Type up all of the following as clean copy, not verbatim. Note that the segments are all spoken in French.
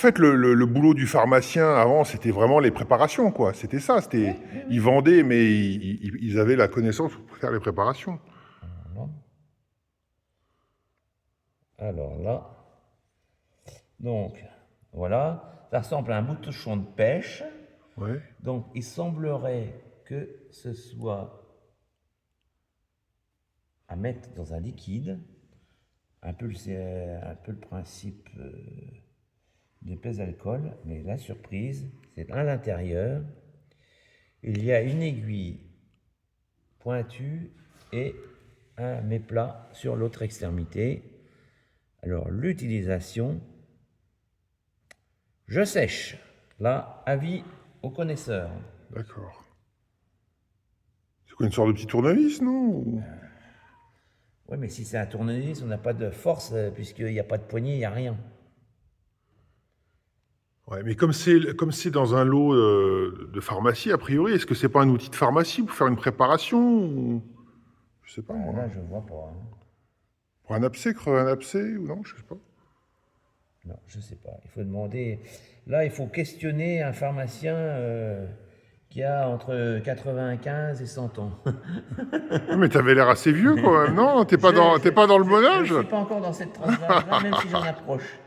En fait, le boulot du pharmacien avant, c'était vraiment les préparations, quoi. C'était ça. Ils vendaient, mais ils avaient la connaissance pour faire les préparations. Voilà. Alors là, donc voilà, ça ressemble à un bouchon de pêche. Ouais. Donc il semblerait que ce soit à mettre dans un liquide, un peu le principe du pèse d'alcool, mais la surprise, c'est à l'intérieur, il y a une aiguille pointue et un méplat sur l'autre extrémité. Alors l'utilisation, je sèche. Là, avis aux connaisseurs. D'accord. C'est quoi, une sorte de petit tournevis, non? Oui, mais si c'est un tournevis, on n'a pas de force, puisqu'il n'y a pas de poignée, il n'y a rien. Ouais, mais comme c'est dans un lot de pharmacie, a priori, est-ce que c'est pas un outil de pharmacie pour faire une préparation ou... Je sais pas, moi. Là, je vois pas, hein. Pour un abcès, crever un abcès, ou non, je sais pas. Non, je sais pas. Il faut demander. Là, il faut questionner un pharmacien qui a entre 95 et 100 ans. Ah, mais t'avais l'air assez vieux, quand même, non? T'es pas dans le bon Je âge? suis pas encore dans cette tranche-là, même si j'en approche.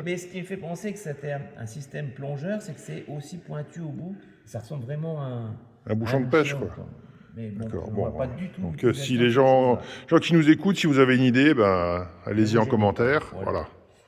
Mais ce qui me fait penser que c'était un système plongeur, c'est que c'est aussi pointu au bout. Ça ressemble vraiment Un à un bouchon de pêche, bouchon, quoi. quoi. Mais bon, D'accord, je ne bon. vois pas du tout Donc, si l'utilisation les de ces choses-là. gens qui nous écoutent, si vous avez une idée, ben, allez-y Moi, en j'en ai pas. commentaire. Voilà. Voilà.